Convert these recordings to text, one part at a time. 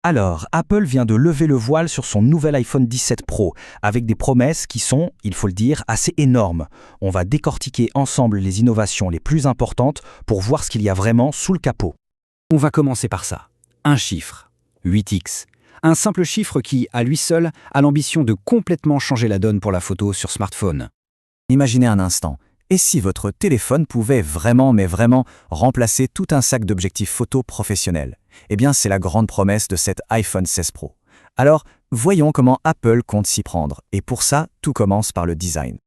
Alors, Apple vient de lever le voile sur son nouvel iPhone 17 Pro, avec des promesses qui sont, il faut le dire, assez énormes. On va décortiquer ensemble les innovations les plus importantes pour voir ce qu'il y a vraiment sous le capot. On va commencer par ça. Un chiffre. 8x. Un simple chiffre qui, à lui seul, a l'ambition de complètement changer la donne pour la photo sur smartphone. Imaginez un instant, et si votre téléphone pouvait vraiment, mais vraiment, remplacer tout un sac d'objectifs photo professionnels? Eh bien, c'est la grande promesse de cet iPhone 16 Pro. Alors, voyons comment Apple compte s'y prendre, et pour ça, tout commence par le design.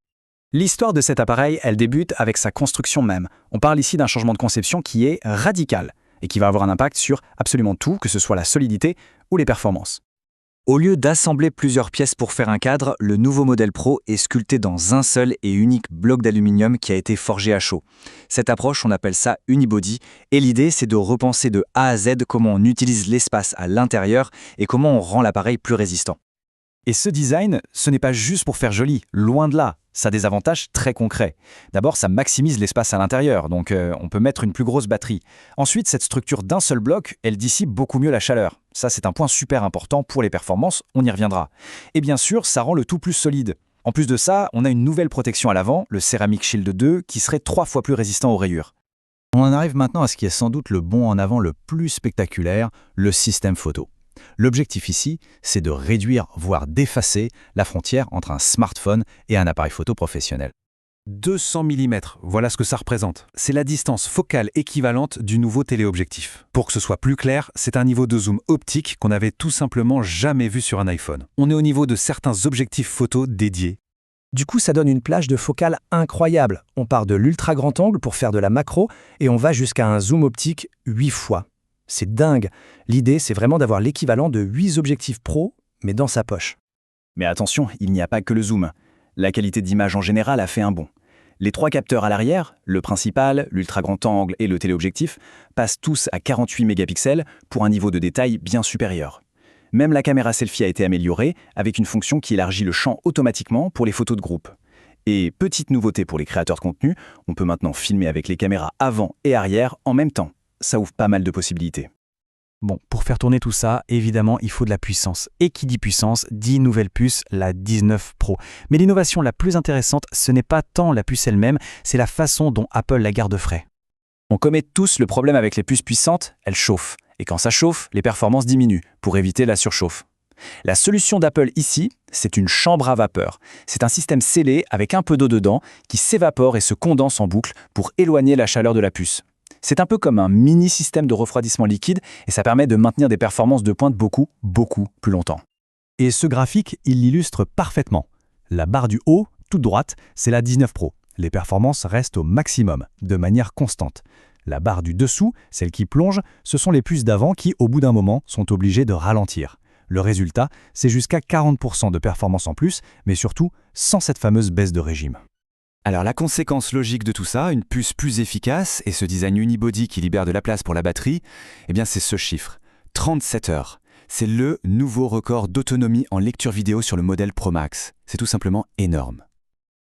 L'histoire de cet appareil, elle débute avec sa construction même. On parle ici d'un changement de conception qui est radical et qui va avoir un impact sur absolument tout, que ce soit la solidité ou les performances. Au lieu d'assembler plusieurs pièces pour faire un cadre, le nouveau modèle Pro est sculpté dans un seul et unique bloc d'aluminium qui a été forgé à chaud. Cette approche, on appelle ça unibody, et l'idée, c'est de repenser de A à Z comment on utilise l'espace à l'intérieur et comment on rend l'appareil plus résistant. Et ce design, ce n'est pas juste pour faire joli, loin de là. Ça a des avantages très concrets. D'abord, ça maximise l'espace à l'intérieur, donc on peut mettre une plus grosse batterie. Ensuite, cette structure d'un seul bloc, elle dissipe beaucoup mieux la chaleur. Ça, c'est un point super important pour les performances, on y reviendra. Et bien sûr, ça rend le tout plus solide. En plus de ça, on a une nouvelle protection à l'avant, le Ceramic Shield 2, qui serait 3 fois plus résistant aux rayures. On en arrive maintenant à ce qui est sans doute le bond en avant le plus spectaculaire, le système photo. L'objectif ici, c'est de réduire, voire d'effacer, la frontière entre un smartphone et un appareil photo professionnel. 200 mm, voilà ce que ça représente. C'est la distance focale équivalente du nouveau téléobjectif. Pour que ce soit plus clair, c'est un niveau de zoom optique qu'on n'avait tout simplement jamais vu sur un iPhone. On est au niveau de certains objectifs photo dédiés. Du coup, ça donne une plage de focale incroyable. On part de l'ultra grand angle pour faire de la macro et on va jusqu'à un zoom optique 8 fois. C'est dingue. L'idée, c'est vraiment d'avoir l'équivalent de 8 objectifs pro, mais dans sa poche. Mais attention, il n'y a pas que le zoom. La qualité d'image en général a fait un bond. Les 3 capteurs à l'arrière, le principal, l'ultra grand angle et le téléobjectif, passent tous à 48 mégapixels pour un niveau de détail bien supérieur. Même la caméra selfie a été améliorée avec une fonction qui élargit le champ automatiquement pour les photos de groupe. Et petite nouveauté pour les créateurs de contenu, on peut maintenant filmer avec les caméras avant et arrière en même temps. Ça ouvre pas mal de possibilités. Bon, pour faire tourner tout ça, évidemment, il faut de la puissance. Et qui dit puissance, dit nouvelle puce, la 19 Pro. Mais l'innovation la plus intéressante, ce n'est pas tant la puce elle-même, c'est la façon dont Apple la garde frais. On commet tous le problème avec les puces puissantes, elles chauffent. Et quand ça chauffe, les performances diminuent, pour éviter la surchauffe. La solution d'Apple ici, c'est une chambre à vapeur. C'est un système scellé avec un peu d'eau dedans qui s'évapore et se condense en boucle pour éloigner la chaleur de la puce. C'est un peu comme un mini-système de refroidissement liquide et ça permet de maintenir des performances de pointe beaucoup plus longtemps. Et ce graphique, il l'illustre parfaitement. La barre du haut, toute droite, c'est la 19 Pro. Les performances restent au maximum, de manière constante. La barre du dessous, celle qui plonge, ce sont les puces d'avant qui, au bout d'un moment, sont obligées de ralentir. Le résultat, c'est jusqu'à 40% de performance en plus, mais surtout sans cette fameuse baisse de régime. Alors la conséquence logique de tout ça, une puce plus efficace et ce design unibody qui libère de la place pour la batterie, eh bien c'est ce chiffre, 37 heures. C'est le nouveau record d'autonomie en lecture vidéo sur le modèle Pro Max. C'est tout simplement énorme.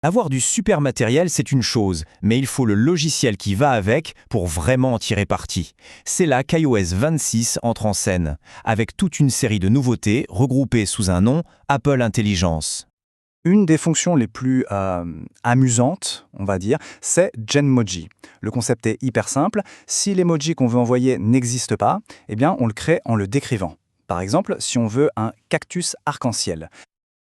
Avoir du super matériel, c'est une chose, mais il faut le logiciel qui va avec pour vraiment en tirer parti. C'est là qu'iOS 26 entre en scène, avec toute une série de nouveautés regroupées sous un nom, Apple Intelligence. Une des fonctions les plus amusantes, on va dire, c'est Genmoji. Le concept est hyper simple. Si l'emoji qu'on veut envoyer n'existe pas, eh bien, on le crée en le décrivant. Par exemple, si on veut un cactus arc-en-ciel.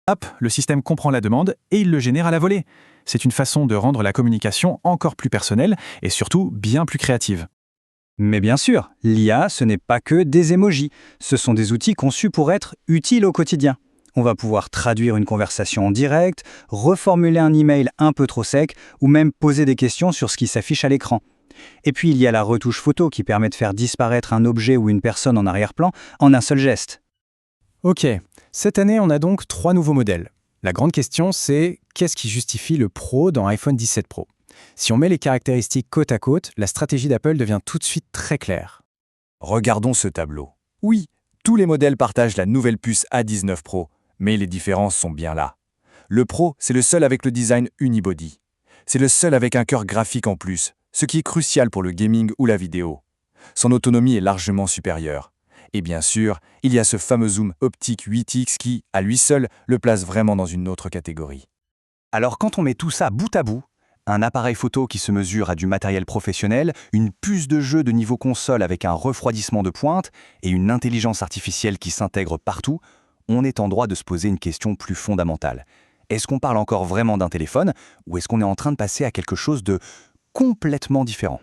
Hop, le système comprend la demande et il le génère à la volée. C'est une façon de rendre la communication encore plus personnelle et surtout bien plus créative. Mais bien sûr, l'IA, ce n'est pas que des emojis. Ce sont des outils conçus pour être utiles au quotidien. On va pouvoir traduire une conversation en direct, reformuler un email un peu trop sec ou même poser des questions sur ce qui s'affiche à l'écran. Et puis il y a la retouche photo qui permet de faire disparaître un objet ou une personne en arrière-plan en un seul geste. Ok, cette année on a donc 3 nouveaux modèles. La grande question c'est qu'est-ce qui justifie le Pro dans iPhone 17 Pro? Si on met les caractéristiques côte à côte, la stratégie d'Apple devient tout de suite très claire. Regardons ce tableau. Oui, tous les modèles partagent la nouvelle puce A19 Pro, mais les différences sont bien là. Le Pro, c'est le seul avec le design unibody. C'est le seul avec un cœur graphique en plus, ce qui est crucial pour le gaming ou la vidéo. Son autonomie est largement supérieure. Et bien sûr, il y a ce fameux zoom optique 8x qui, à lui seul, le place vraiment dans une autre catégorie. Alors quand on met tout ça bout à bout, un appareil photo qui se mesure à du matériel professionnel, une puce de jeu de niveau console avec un refroidissement de pointe et une intelligence artificielle qui s'intègre partout, on est en droit de se poser une question plus fondamentale. Est-ce qu'on parle encore vraiment d'un téléphone ou est-ce qu'on est en train de passer à quelque chose de complètement différent ?